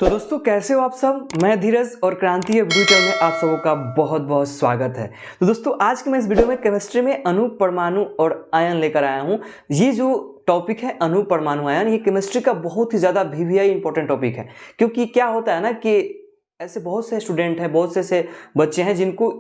तो दोस्तों कैसे हो आप सब। मैं धीरज और क्रांति वीडियो चैनल में आप सबों का बहुत बहुत स्वागत है। तो दोस्तों आज के मैं इस वीडियो में केमिस्ट्री में अणु, परमाणु और आयन लेकर आया हूं। ये जो टॉपिक है अणु, परमाणु, आयन, ये केमिस्ट्री का बहुत ही ज़्यादा VVI इंपॉर्टेंट टॉपिक है। क्योंकि क्या होता है ना कि ऐसे बहुत से स्टूडेंट हैं, बहुत से ऐसे बच्चे हैं जिनको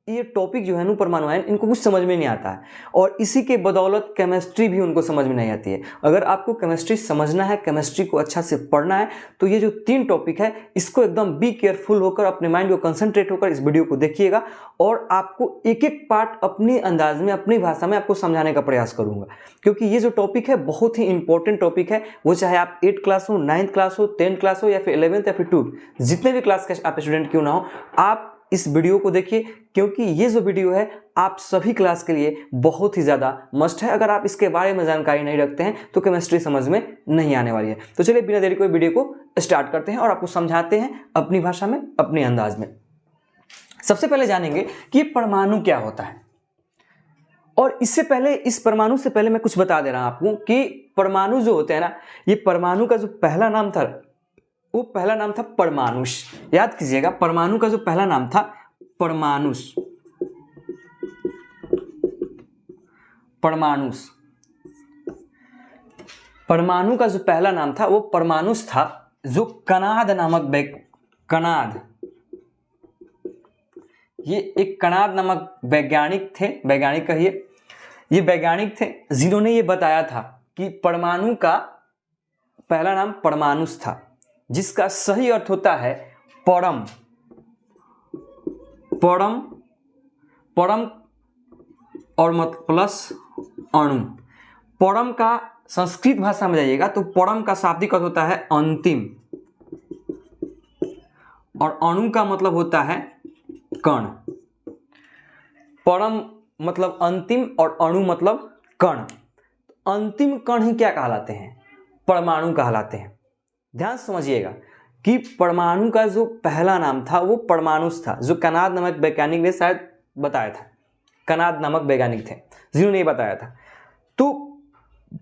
ये टॉपिक जो है अणु, परमाणु, आयन, इनको कुछ समझ में नहीं आता है और इसी के बदौलत केमिस्ट्री भी उनको समझ में नहीं आती है। अगर आपको केमिस्ट्री समझना है, केमिस्ट्री को अच्छा से पढ़ना है, तो ये जो 3 टॉपिक है इसको एकदम बी केयरफुल होकर, अपने माइंड को कंसंट्रेट होकर इस वीडियो को देखिएगा और आपको एक एक पार्ट अपनी अंदाज में, अपनी भाषा में आपको समझाने का प्रयास करूंगा। क्योंकि ये जो टॉपिक है बहुत ही इंपॉर्टेंट टॉपिक है। वो चाहे आप 8th क्लास हो, 9th क्लास हो, 10th क्लास हो या फिर 11th या फिर 12th, जितने भी क्लास के आप स्टूडेंट क्यों ना हो, आप इस वीडियो को देखिए। क्योंकि ये जो वीडियो है आप सभी क्लास के लिए बहुत ही ज़्यादा मस्ट है। अगर आप इसके बारे में जानकारी नहीं रखते हैं तो केमिस्ट्री समझ में नहीं आने वाली है। तो चलिए बिना देरी कोई वीडियो को स्टार्ट करते हैं और आपको समझाते हैं अपनी भाषा में, अपने अंदाज में। सबसे पहले जानेंगे कि परमाणु क्या होता है। और इससे पहले, इस परमाणु से पहले मैं कुछ बता दे रहा हूं आपको कि परमाणु जो होते हैं ना, ये परमाणु का जो पहला नाम था वो पहला नाम था परमाणुष। याद कीजिएगा, परमाणु का जो पहला नाम था परमाणुष। परमाणुष, परमाणु का जो पहला नाम था वो परमाणुष था, जो कणाद नामक कणाद, ये एक कणाद नामक वैज्ञानिक थे, वैज्ञानिक कहिए, ये वैज्ञानिक थे जिन्होंने ये बताया था कि परमाणु का पहला नाम परमाणुष था, जिसका सही अर्थ होता है परम। परम, परम और मत प्लस अणु। परम का संस्कृत भाषा में जाइएगा तो परम का शाब्दिक अर्थ होता है अंतिम, और अणु का मतलब होता है कण। परम मतलब अंतिम और अणु मतलब कण। अंतिम कण ही क्या कहलाते हैं? परमाणु कहलाते हैं। ध्यान समझिएगा कि परमाणु का जो पहला नाम था वो परमाणुष था, जो कणाद नामक वैज्ञानिक ने शायद बताया था। कणाद नामक वैज्ञानिक थे जिन्होंने ये बताया था। तो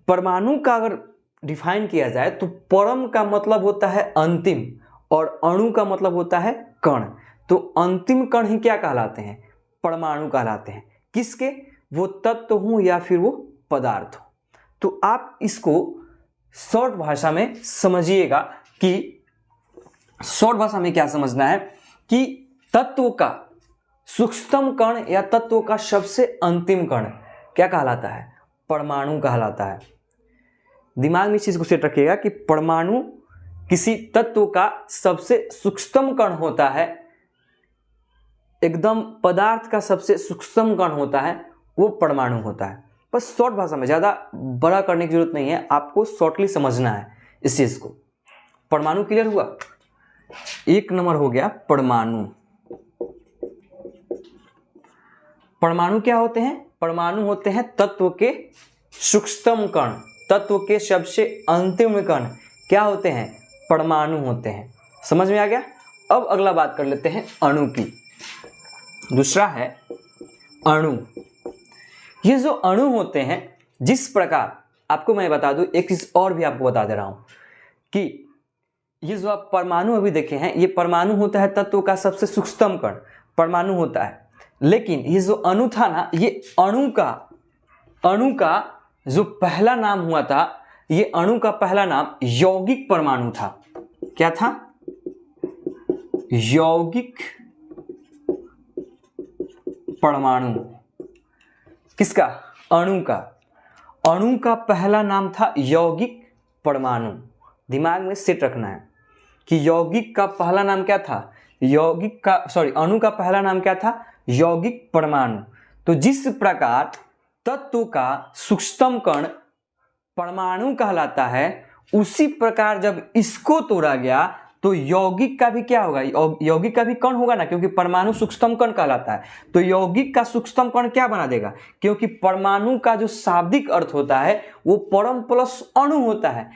परमाणु का अगर डिफाइन किया जाए तो परम का मतलब होता है अंतिम और अणु का मतलब होता है कण। तो अंतिम कण ही क्या कहलाते हैं? परमाणु कहलाते हैं। किसके? वो तत्व हो या फिर वो पदार्थ हो। तो आप इसको शॉर्ट भाषा में समझिएगा कि शॉर्ट भाषा में क्या समझना है कि तत्व का सूक्ष्मतम कण या तत्व का सबसे अंतिम कण क्या कहलाता है? परमाणु कहलाता है। दिमाग में इस चीज को सेट रखिएगा कि परमाणु किसी तत्व का सबसे सूक्ष्मतम कण होता है, एकदम पदार्थ का सबसे सूक्ष्मतम कण होता है, वो परमाणु होता है। बस शॉर्ट भाषा में, ज़्यादा बड़ा करने की जरूरत नहीं है, आपको शॉर्टली समझना है इस चीज़ को। परमाणु क्लियर हुआ? 1 नंबर हो गया परमाणु। परमाणु क्या होते हैं? परमाणु होते हैं तत्व के सूक्ष्मतम कण, तत्व के सबसे अंतिम कण क्या होते हैं? परमाणु होते हैं। समझ में आ गया? अब अगला बात कर लेते हैं अणु की। दूसरा है अणु। ये जो अणु होते हैं, जिस प्रकार, आपको मैं बता दूं, एक चीज और भी आपको बता दे रहा हूं कि ये जो आप परमाणु अभी देखे हैं, ये परमाणु होता है तत्व का सबसे सूक्ष्मतम कण, परमाणु होता है। लेकिन ये जो अणु था ना, ये अणु का जो पहला नाम हुआ था, ये अणु का पहला नाम यौगिक परमाणु था। क्या था? यौगिक परमाणु। किसका? अणु का। अणु का पहला नाम था यौगिक परमाणु। दिमाग में सेट रखना है कि यौगिक का पहला नाम क्या था? अणु का पहला नाम क्या था? यौगिक परमाणु। तो जिस प्रकार तत्व का सूक्ष्मतम कण परमाणु कहलाता है, उसी प्रकार जब इसको तोड़ा गया तो यौगिक का भी क्या होगा? यौगिक का भी कण होगा ना, क्योंकि परमाणु सूक्ष्मतम कण कहलाता है। तो यौगिक का सूक्ष्मतम कण क्या बना देगा? क्योंकि परमाणु का जो शाब्दिक अर्थ होता है वो परम प्लस अणु होता है।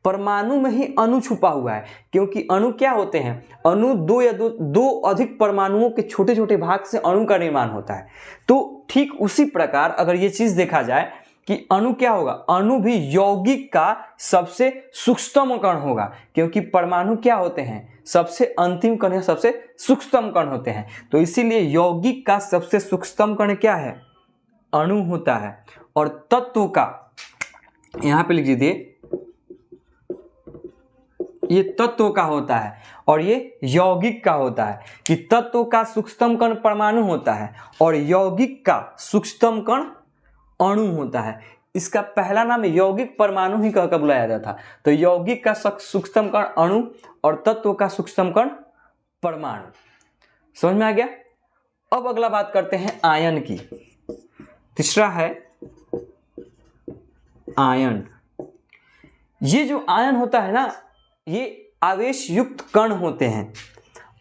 परमाणु में ही अणु छुपा हुआ है, क्योंकि अणु क्या होते हैं? अणु दो अधिक परमाणुओं के छोटे छोटे भाग से अणु का निर्माण होता है। तो ठीक उसी प्रकार अगर ये चीज देखा जाए कि अणु क्या होगा, अणु भी यौगिक का सबसे सूक्ष्मतम कण होगा, क्योंकि परमाणु क्या होते हैं, सबसे अंतिम कण या सबसे सूक्ष्मतम कण होते हैं। तो इसीलिए यौगिक का सबसे सूक्ष्मतम कण क्या है, अणु होता है। और तत्व का, यहां पे लिख दीजिए, ये तत्व का होता है और ये यौगिक का होता है, कि तत्व का सूक्ष्मतम कण परमाणु होता है और यौगिक का सूक्ष्मतम कण अणु होता है। इसका पहला नाम यौगिक परमाणु ही कहकर बुलाया जाता था। तो यौगिक का सूक्ष्मतम कण अणु और तत्व का सूक्ष्मतम कण परमाणु। समझ में आ गया। अब अगला बात करते हैं आयन की। तीसरा है आयन। ये जो आयन होता है ना, ये आवेश युक्त कण होते हैं।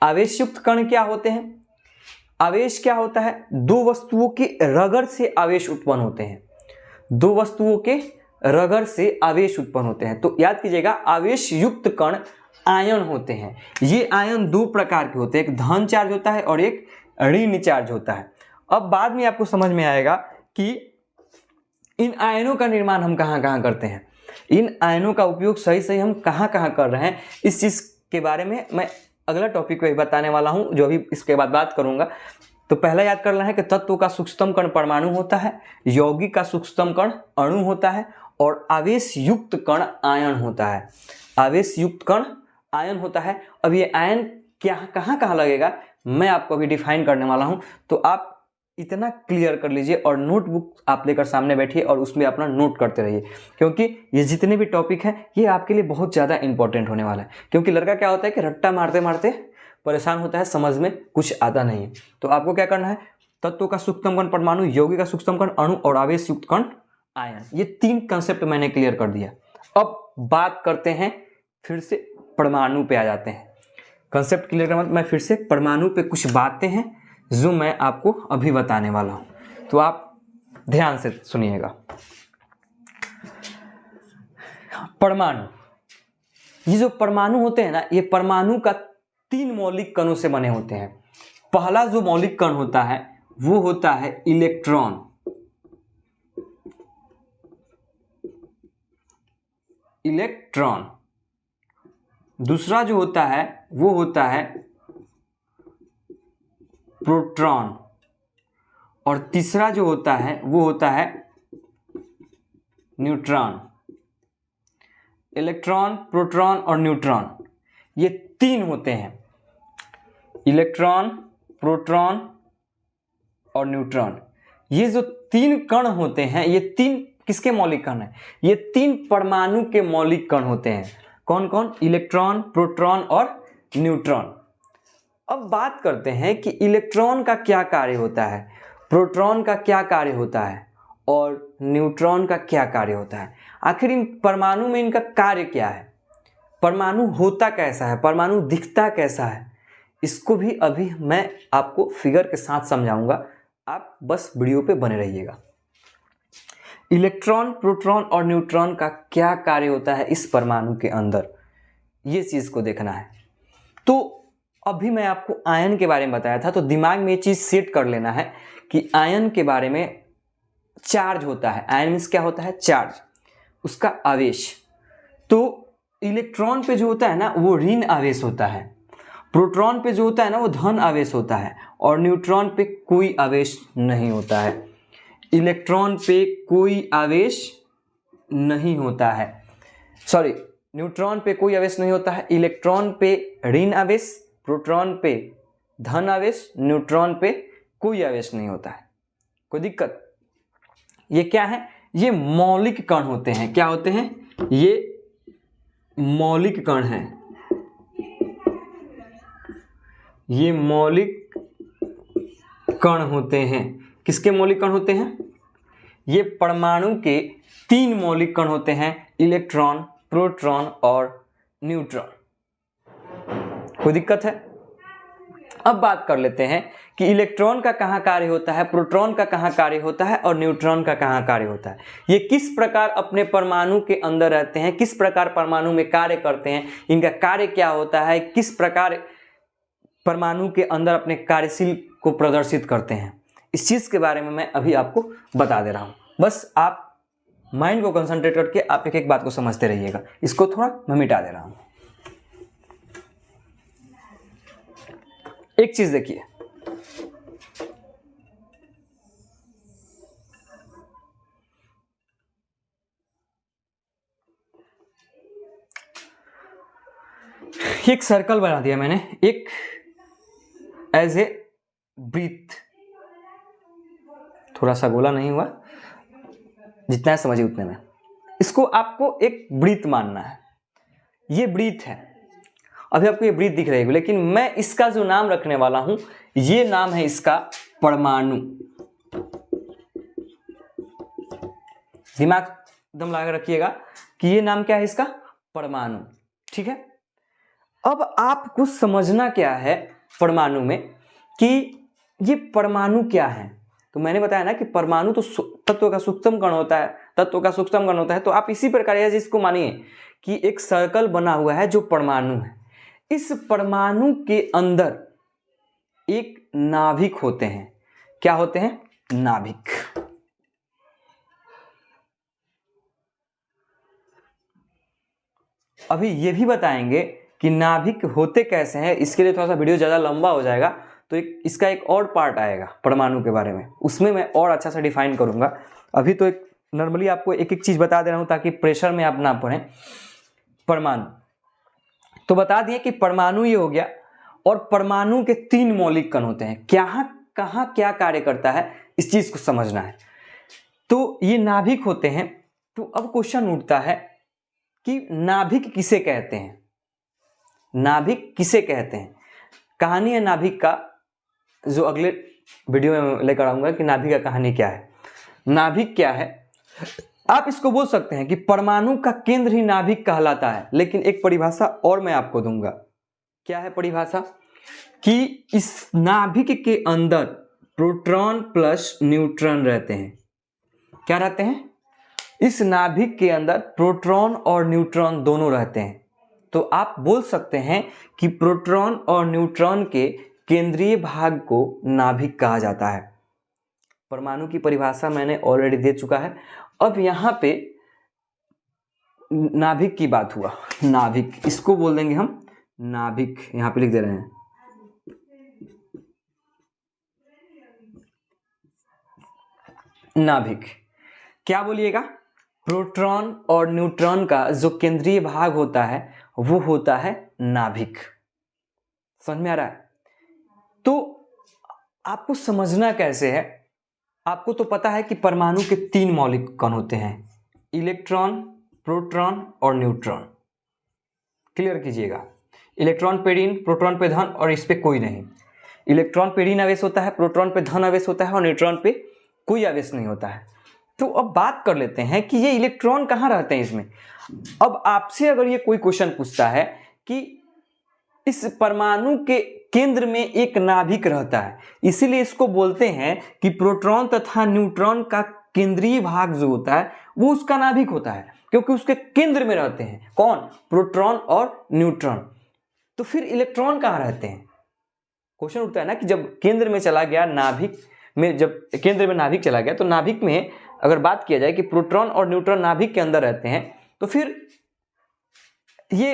आवेश युक्त कण क्या होते हैं, आवेश क्या होता है, दो वस्तुओं के रगड़ से आवेश उत्पन्न होते हैं। दो वस्तुओं के रगड़ से आवेश उत्पन्न होते हैं। तो याद कीजिएगा, आवेश युक्त कण आयन होते हैं। ये आयन दो प्रकार के होते हैं, एक धन चार्ज होता है और एक ऋण चार्ज होता है। अब बाद में आपको समझ में आएगा कि इन आयनों का निर्माण हम कहाँ कहाँ करते हैं, इन आयनों का उपयोग सही सही हम कहाँ कहाँ कर रहे हैं। इस चीज़ के बारे में मैं अगला टॉपिक पे बताने वाला हूँ, जो अभी इसके बाद बात करूँगा। तो पहला याद करना है कि तत्व का सूक्ष्मतम कण परमाणु होता है, यौगिक का सूक्ष्मतम कण अणु होता है और आवेश युक्त कण आयन होता है। आवेश युक्त कण आयन होता है। अब ये आयन क्या कहाँ कहाँ लगेगा मैं आपको अभी डिफाइन करने वाला हूँ। तो आप इतना क्लियर कर लीजिए और नोटबुक आप लेकर सामने बैठिए और उसमें अपना नोट करते रहिए, क्योंकि ये जितने भी टॉपिक हैं ये आपके लिए बहुत ज़्यादा इंपॉर्टेंट होने वाला है। क्योंकि लड़का क्या होता है कि रट्टा मारते मारते परेशान होता है, समझ में कुछ आता नहीं है। तो आपको क्या करना है, तत्व का सूक्ष्मतम कण परमाणु, यौगिक का सूक्ष्मतम कण अणु और आवेश युक्त कण आयन, ये तीन कंसेप्ट मैंने क्लियर कर दिया। अब बात करते हैं, फिर से परमाणु पे आ जाते हैं। कंसेप्ट क्लियर करने के बाद मैं फिर से परमाणु पे कुछ बातें हैं जो मैं आपको अभी बताने वाला हूं, तो आप ध्यान से सुनिएगा। परमाणु, ये जो परमाणु होते हैं ना, ये परमाणु का तीन मौलिक कणों से बने होते हैं। पहला जो मौलिक कण होता है वो होता है इलेक्ट्रॉन। इलेक्ट्रॉन। दूसरा जो होता है वो होता है प्रोटॉन और तीसरा जो होता है वो होता है न्यूट्रॉन। इलेक्ट्रॉन, प्रोटॉन और न्यूट्रॉन, ये तीन होते हैं। इलेक्ट्रॉन, प्रोटॉन और न्यूट्रॉन, ये जो तीन कण होते हैं, ये तीन किसके मौलिक कण हैं, ये तीन परमाणु के मौलिक कण होते हैं। कौन कौन, इलेक्ट्रॉन, प्रोटॉन और न्यूट्रॉन। अब बात करते हैं कि इलेक्ट्रॉन का क्या कार्य होता है, प्रोटॉन का क्या कार्य होता है और न्यूट्रॉन का क्या कार्य होता है। आखिर इन परमाणु में इनका कार्य क्या है, परमाणु होता कैसा है, परमाणु दिखता कैसा है, इसको भी अभी मैं आपको फिगर के साथ समझाऊंगा। आप बस वीडियो पे बने रहिएगा। इलेक्ट्रॉन, प्रोटॉन और न्यूट्रॉन का क्या कार्य होता है इस परमाणु के अंदर, ये चीज़ को देखना है। तो अभी मैं आपको आयन के बारे में बताया था, तो दिमाग में ये चीज़ सेट कर लेना है कि आयन के बारे में चार्ज होता है। आयन मीन्स क्या होता है, चार्ज, उसका आवेश। तो इलेक्ट्रॉन पे जो होता है ना वो ऋण आवेश होता है, प्रोटॉन पे जो होता है ना वो धन आवेश होता है और न्यूट्रॉन पे कोई आवेश नहीं होता है। इलेक्ट्रॉन पे कोई आवेश नहीं होता है, सॉरी, न्यूट्रॉन पे कोई आवेश नहीं होता है। इलेक्ट्रॉन पे ऋण आवेश, प्रोटॉन पे धन आवेश, न्यूट्रॉन पे कोई आवेश नहीं होता है। कोई दिक्कत? ये क्या है, ये मौलिक कण होते हैं। क्या होते हैं, ये मौलिक कण हैं। ये मौलिक कण होते हैं। किसके मौलिक कण होते हैं, ये परमाणु के तीन मौलिक कण होते हैं, इलेक्ट्रॉन, प्रोटॉन और न्यूट्रॉन। कोई दिक्कत है? अब बात कर लेते हैं कि इलेक्ट्रॉन का कहाँ कार्य होता है, प्रोटॉन का कहाँ कार्य होता है और न्यूट्रॉन का कहाँ कार्य होता है। ये किस प्रकार अपने परमाणु के अंदर रहते हैं, किस प्रकार परमाणु में कार्य करते हैं, इनका कार्य क्या होता है, किस प्रकार परमाणु के अंदर अपने कार्यशील को प्रदर्शित करते हैं, इस चीज़ के बारे में मैं अभी आपको बता दे रहा हूँ। बस आप माइंड को कंसंट्रेट करके आप एक एक बात को समझते रहिएगा। इसको थोड़ा मैं मिटा दे रहा हूं। एक चीज देखिए, एक सर्कल बना दिया मैंने, एक एज ए ब्रीथ, थोड़ा सा गोला नहीं हुआ, जितना है समझिए उतने में। इसको आपको एक ब्रीथ मानना है, ये ब्रीथ है। अभी आपको ये ब्रीथ दिख रही है, लेकिन मैं इसका जो नाम रखने वाला हूं, ये नाम है इसका परमाणु। दिमाग एकदम लगा रखिएगा कि ये नाम क्या है इसका, परमाणु। ठीक है, अब आपको समझना क्या है परमाणु में कि ये परमाणु क्या है। तो मैंने बताया ना कि परमाणु तो तत्व का सूक्ष्म कण होता है, तत्व का सूक्ष्म कण होता है। तो आप इसी प्रकार इसको मानिए कि एक सर्कल बना हुआ है जो परमाणु है। इस परमाणु के अंदर एक नाभिक होते हैं। क्या होते हैं, नाभिक। अभी ये भी बताएंगे कि नाभिक होते कैसे हैं। इसके लिए थोड़ा सा वीडियो ज़्यादा लंबा हो जाएगा, तो इसका एक और पार्ट आएगा परमाणु के बारे में, उसमें मैं और अच्छा सा डिफाइन करूंगा। अभी तो एक नॉर्मली आपको एक एक चीज़ बता दे रहा हूं ताकि प्रेशर में आप ना पड़ें। परमाणु तो बता दिए कि परमाणु ये हो गया, और परमाणु के 3 मौलिक कण होते हैं। कहाँ क्या कार्य करता है, इस चीज़ को समझना है। तो ये नाभिक होते हैं। तो अब क्वेश्चन उठता है कि नाभिक किसे कहते हैं, नाभिक किसे कहते हैं। कहानी है नाभिक का, जो अगले वीडियो में लेकर आऊंगा कि नाभिक का कहानी क्या है। नाभिक क्या है, आप इसको बोल सकते हैं कि परमाणु का केंद्र ही नाभिक कहलाता है। लेकिन एक परिभाषा और मैं आपको दूंगा। क्या है परिभाषा, कि इस नाभिक के अंदर प्रोटॉन प्लस न्यूट्रॉन रहते हैं। क्या रहते हैं, इस नाभिक के अंदर प्रोटॉन और न्यूट्रॉन दोनों रहते हैं। तो आप बोल सकते हैं कि प्रोटॉन और न्यूट्रॉन के केंद्रीय भाग को नाभिक कहा जाता है। परमाणु की परिभाषा मैंने ऑलरेडी दे चुका है। अब यहां पे नाभिक की बात हुआ, नाभिक, इसको बोल देंगे हम नाभिक। यहां पे लिख दे रहे हैं नाभिक। क्या बोलिएगा, प्रोटॉन और न्यूट्रॉन का जो केंद्रीय भाग होता है वो होता है नाभिक। समझ में आ रहा है। तो आपको समझना कैसे है, आपको तो पता है कि परमाणु के 3 मौलिक कण होते हैं, इलेक्ट्रॉन, प्रोटॉन और न्यूट्रॉन। क्लियर कीजिएगा, इलेक्ट्रॉन पे ऋण, प्रोटॉन पे धन, और इस पे कोई नहीं। इलेक्ट्रॉन पे ऋण आवेश होता है, प्रोटॉन पे धन आवेश होता है, और न्यूट्रॉन पे कोई आवेश नहीं होता है। तो अब बात कर लेते हैं कि ये इलेक्ट्रॉन कहाँ रहते हैं इसमें। अब आपसे अगर ये कोई क्वेश्चन पूछता है कि इस परमाणु के केंद्र में एक नाभिक रहता है, इसीलिए इसको बोलते हैं कि प्रोटॉन तथा न्यूट्रॉन का केंद्रीय भाग जो होता है वो उसका नाभिक होता है, क्योंकि उसके केंद्र में रहते हैं कौन, प्रोटॉन और न्यूट्रॉन। तो फिर इलेक्ट्रॉन कहाँ रहते हैं, क्वेश्चन उठता है ना कि जब केंद्र में चला गया नाभिक में, जब केंद्र में नाभिक चला गया तो नाभिक में अगर बात किया जाए कि प्रोटॉन और न्यूट्रॉन नाभिक के अंदर रहते हैं, तो फिर ये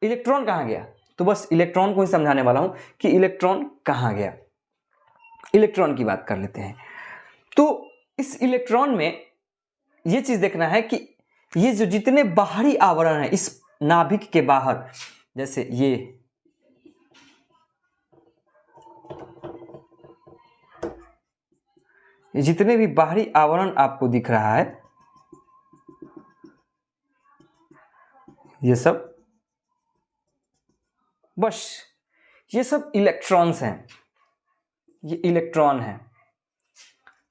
इलेक्ट्रॉन कहाँ गया। तो बस इलेक्ट्रॉन को ही समझाने वाला हूं कि इलेक्ट्रॉन कहाँ गया। इलेक्ट्रॉन की बात कर लेते हैं। तो इस इलेक्ट्रॉन में ये चीज देखना है कि ये जो जितने बाहरी आवरण है इस नाभिक के बाहर, जैसे ये जितने भी बाहरी आवरण आपको दिख रहा है, ये सब, बस ये सब इलेक्ट्रॉन्स हैं, ये इलेक्ट्रॉन है।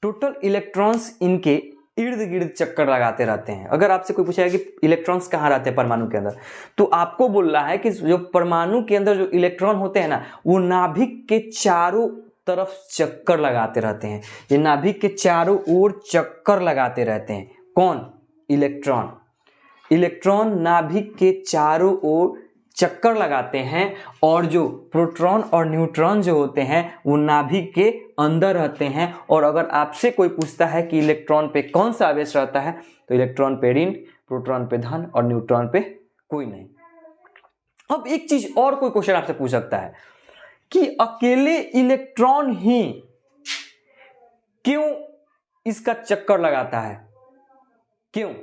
टोटल इलेक्ट्रॉन्स इनके इर्द गिर्द चक्कर लगाते रहते हैं। अगर आपसे कोई पूछेगा कि इलेक्ट्रॉन्स कहाँ रहते हैं परमाणु के अंदर, तो आपको बोलना है कि जो परमाणु के अंदर जो इलेक्ट्रॉन होते हैं ना, वो नाभिक के चारों तरफ चक्कर लगाते रहते हैं। ये नाभिक के चारों ओर चक्कर लगाते रहते हैं। कौन, इलेक्ट्रॉन। इलेक्ट्रॉन नाभिक के चारों ओर चक्कर लगाते हैं और जो प्रोटॉन और न्यूट्रॉन जो होते हैं वो नाभिक के अंदर रहते हैं। और अगर आपसे कोई पूछता है कि इलेक्ट्रॉन पे कौन सा आवेश रहता है तो इलेक्ट्रॉन पे ऋण, प्रोटॉन पे धन और न्यूट्रॉन पे कोई नहीं। अब एक चीज और कोई क्वेश्चन आपसे पूछ सकता है कि अकेले इलेक्ट्रॉन ही क्यों इसका चक्कर लगाता है, क्यों?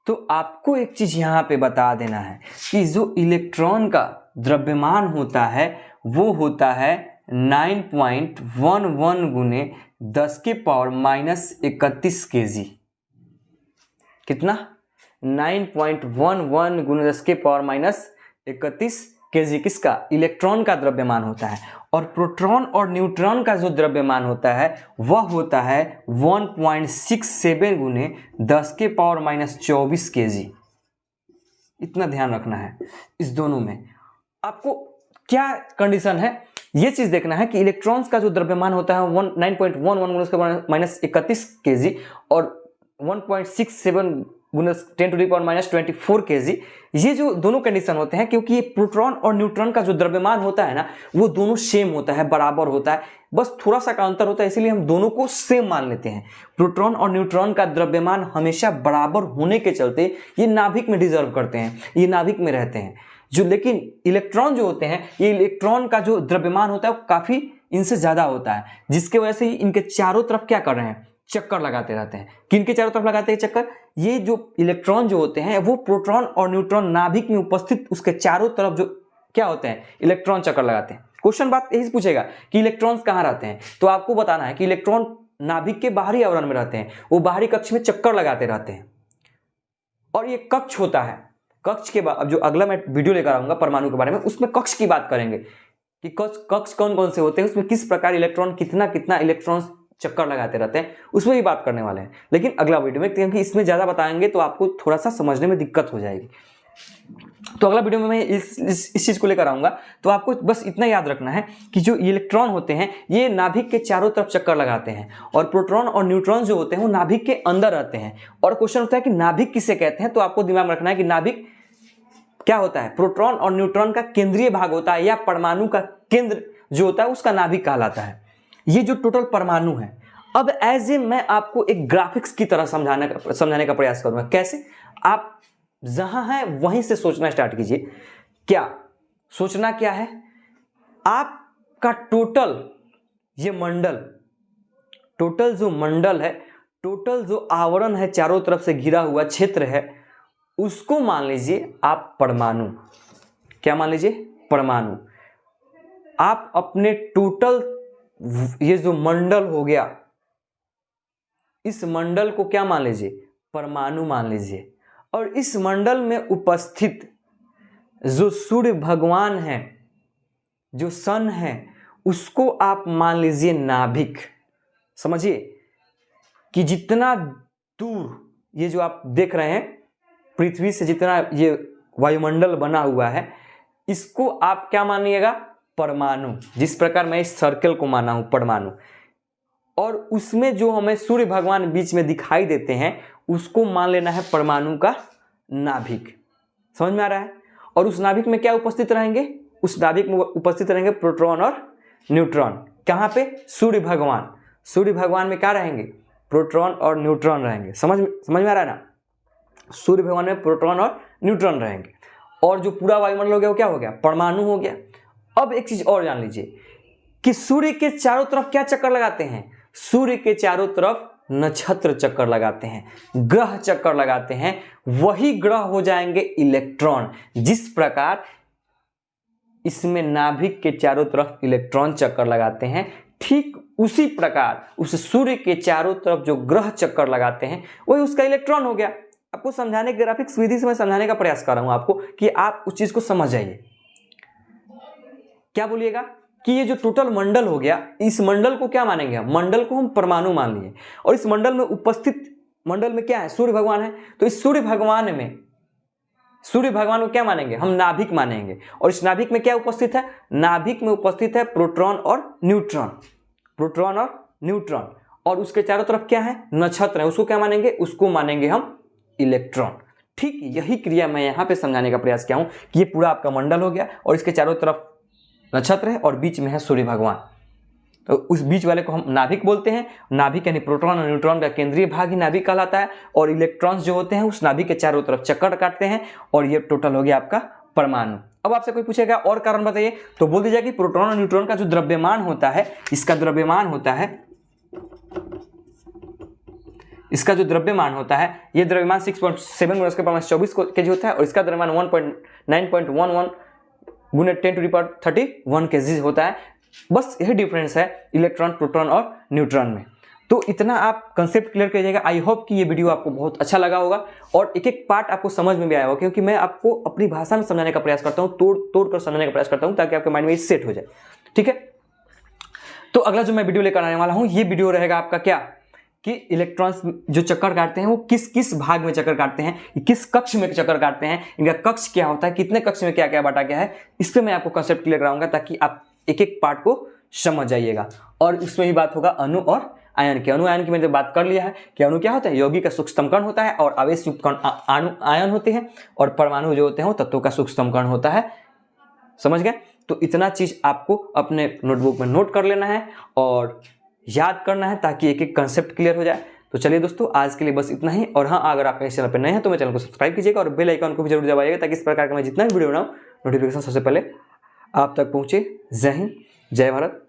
तो आपको एक चीज यहां पे बता देना है कि जो इलेक्ट्रॉन का द्रव्यमान होता है वो होता है 9.11 गुने 10 के पावर -31 kg। कितना? 9.11 गुने 10 के पावर -31 kg किसका? इलेक्ट्रॉन का द्रव्यमान होता है। और प्रोटॉन और न्यूट्रॉन का जो द्रव्यमान होता है वह होता है 1.67 गुने 10 के पावर -24 kg। इतना ध्यान रखना है इस दोनों में। आपको क्या कंडीशन है ये चीज देखना है कि इलेक्ट्रॉन्स का जो द्रव्यमान होता है 9.11 गुने उसके -31 kg और 1.67 गुने 10⁻⁻24 kg, ये जो दोनों कंडीशन होते हैं क्योंकि ये प्रोटॉन और न्यूट्रॉन का जो द्रव्यमान होता है ना वो दोनों सेम होता है, बराबर होता है, बस थोड़ा सा का अंतर होता है, इसलिए हम दोनों को सेम मान लेते हैं। प्रोटॉन और न्यूट्रॉन का द्रव्यमान हमेशा बराबर होने के चलते ये नाभिक में डिजर्व करते हैं, ये नाभिक में रहते हैं। जो लेकिन इलेक्ट्रॉन जो होते हैं ये इलेक्ट्रॉन का जो द्रव्यमान होता है वो काफी इनसे ज्यादा होता है, जिसके वजह से ही इनके चारों तरफ क्या कर रहे हैं, चक्कर लगाते रहते हैं। किनके चारों तरफ लगाते हैं चक्कर? ये जो इलेक्ट्रॉन जो होते हैं वो प्रोटॉन और न्यूट्रॉन नाभिक में उपस्थित उसके चारों तरफ जो क्या होते हैं, इलेक्ट्रॉन चक्कर लगाते हैं। क्वेश्चन बात यही पूछेगा कि इलेक्ट्रॉन्स कहाँ रहते हैं, तो आपको बताना है कि इलेक्ट्रॉन नाभिक के बाहरी आवरण में रहते हैं, वो बाहरी कक्ष में चक्कर लगाते रहते हैं। और ये कक्ष होता है, कक्ष के बाद अब जो अगला मैं वीडियो लेकर आऊंगा परमाणु के बारे में उसमें कक्ष की बात करेंगे कि कक्ष कौन कौन से होते हैं, उसमें किस प्रकार इलेक्ट्रॉन कितना इलेक्ट्रॉन चक्कर लगाते रहते हैं, उसमें भी बात करने वाले हैं। लेकिन अगला वीडियो में, क्योंकि इसमें ज्यादा बताएंगे तो आपको थोड़ा सा समझने में दिक्कत हो जाएगी, तो अगला वीडियो में मैं इस चीज को लेकर आऊंगा। तो आपको बस इतना याद रखना है कि जो इलेक्ट्रॉन होते हैं ये नाभिक के चारों तरफ चक्कर लगाते हैं और प्रोटॉन और न्यूट्रॉन जो होते हैं वो नाभिक के अंदर रहते हैं। और क्वेश्चन होता है कि नाभिक किसे कहते हैं, तो आपको दिमाग में रखना है कि नाभिक क्या होता है, प्रोटॉन और न्यूट्रॉन का केंद्रीय भाग होता है या परमाणु का केंद्र जो होता है उसका नाभिक कहलाता है। ये जो टोटल परमाणु है, अब एज ए मैं आपको एक ग्राफिक्स की तरह समझाने का प्रयास करूंगा। कैसे? आप जहां है वहीं से सोचना स्टार्ट कीजिए। क्या सोचना क्या है, आपका टोटल ये मंडल, टोटल जो मंडल है, टोटल जो आवरण है, चारों तरफ से घिरा हुआ क्षेत्र है, उसको मान लीजिए आप परमाणु। क्या मान लीजिए? परमाणु। आप अपने टोटल ये जो मंडल हो गया इस मंडल को क्या मान लीजिए? परमाणु मान लीजिए। और इस मंडल में उपस्थित जो सूर्य भगवान है, जो सन है, उसको आप मान लीजिए नाभिक। समझिए कि जितना दूर ये जो आप देख रहे हैं पृथ्वी से, जितना ये वायुमंडल बना हुआ है, इसको आप क्या मानिएगा? परमाणु। जिस प्रकार मैं इस सर्कल को माना हूं परमाणु, और उसमें जो हमें सूर्य भगवान बीच में दिखाई देते हैं उसको मान लेना है परमाणु का नाभिक। समझ में आ रहा है? और उस नाभिक में क्या उपस्थित रहेंगे? उस नाभिक में उपस्थित रहेंगे प्रोटॉन और न्यूट्रॉन। कहाँ पे? सूर्य भगवान। सूर्य भगवान में क्या रहेंगे? प्रोटॉन और न्यूट्रॉन रहेंगे। समझ में आ रहा है ना? सूर्य भगवान में प्रोटॉन और न्यूट्रॉन रहेंगे। और जो पूरा वायुमंडल हो गया वो क्या हो गया? परमाणु हो गया। अब एक चीज और जान लीजिए कि सूर्य के चारों तरफ क्या चक्कर लगाते हैं? सूर्य के चारों तरफ नक्षत्र चक्कर लगाते हैं, ग्रह चक्कर लगाते हैं। वही ग्रह हो जाएंगे इलेक्ट्रॉन। जिस प्रकार इसमें नाभिक के चारों तरफ इलेक्ट्रॉन चक्कर लगाते हैं, ठीक उसी प्रकार उस सूर्य के चारों तरफ जो ग्रह चक्कर लगाते हैं वही उसका इलेक्ट्रॉन हो गया। आपको समझाने के ग्राफिक्स विधि से मैं समझाने का प्रयास कर रहा हूं आपको कि आप उस चीज को समझ जाइए। क्या बोलिएगा कि ये जो टोटल मंडल हो गया, इस मंडल को क्या मानेंगे हम? मंडल को हम परमाणु मान लिए। और इस मंडल में उपस्थित, मंडल में क्या है? सूर्य भगवान है। तो इस सूर्य भगवान को क्या मानेंगे? हम नाभिक मानेंगे। और इस नाभिक में क्या उपस्थित है? नाभिक में उपस्थित है प्रोटॉन और न्यूट्रॉन। प्रोटॉन और न्यूट्रॉन। और उसके चारों तरफ क्या है? नक्षत्र है। उसको क्या मानेंगे? उसको मानेंगे हम इलेक्ट्रॉन। ठीक यही क्रिया मैं यहाँ पे समझाने का प्रयास किया हूँ कि ये पूरा आपका मंडल हो गया और इसके चारों तरफ नक्षत्र है और बीच में है सूर्य भगवान। तो उस बीच वाले को हम नाभिक बोलते हैं। नाभिक यानी प्रोटॉन और न्यूट्रॉन का केंद्रीय भाग ही नाभिक कहलाता है और इलेक्ट्रॉन्स जो होते हैं उस नाभिक के चारों तरफ चक्कर काटते हैं और ये टोटल हो गया आपका परमाणु। अब आपसे कोई पूछेगा और कारण बताइए, तो बोल दीजिए कि प्रोटॉन और न्यूट्रॉन का जो द्रव्यमान होता है, इसका जो द्रव्यमान होता है ये द्रव्यमान 6.7 × 10⁻24 kg होता है और इसका द्रव्यमान 9.11 गुने 10⁻31 kg होता है। बस यही डिफरेंस है इलेक्ट्रॉन, प्रोटॉन और न्यूट्रॉन में। तो इतना आप कंसेप्ट क्लियर कीजिएगा। आई होप कि ये वीडियो आपको बहुत अच्छा लगा होगा और एक एक पार्ट आपको समझ में भी आया होगा, क्योंकि मैं आपको अपनी भाषा में समझाने का प्रयास करता हूँ, तोड़ कर समझाने का प्रयास करता हूँ ताकि आपके माइंड में सेट हो जाए। ठीक है, तो अगला जो मैं वीडियो लेकर आने वाला हूँ, ये वीडियो रहेगा आपका क्या कि इलेक्ट्रॉन्स जो चक्कर काटते हैं वो किस किस भाग में चक्कर काटते हैं, किस कक्ष में चक्कर काटते हैं, इनका कक्ष क्या होता है, कितने कक्ष में क्या क्या बांटा गया है, इस पर मैं आपको कंसेप्ट क्लियर कराऊंगा ताकि आप एक एक पार्ट को समझ जाइएगा। और उसमें ही बात होगा अणु और आयन की। अणु आयन की मैंने बात कर लिया है कि अणु क्या होता है, यौगिक का सूक्ष्मतम कण होता है और आवेश युक्त कण आयन होते हैं और परमाणु जो होते हैं वो तत्वों का सूक्ष्मतम कण होता है। समझ गए? तो इतना चीज आपको अपने नोटबुक में नोट कर लेना है और याद करना है ताकि एक एक कंसेप्ट क्लियर हो जाए। तो चलिए दोस्तों, आज के लिए बस इतना ही। और हाँ, अगर आप मेरे चैनल पर नए हैं तो मेरे चैनल को सब्सक्राइब कीजिएगा और बेल आइकन को भी जरूर दबाइएगा ताकि इस प्रकार का मैं जितना भी वीडियो बनाऊँ नोटिफिकेशन सबसे पहले आप तक पहुँचे। जय हिंद, जय भारत।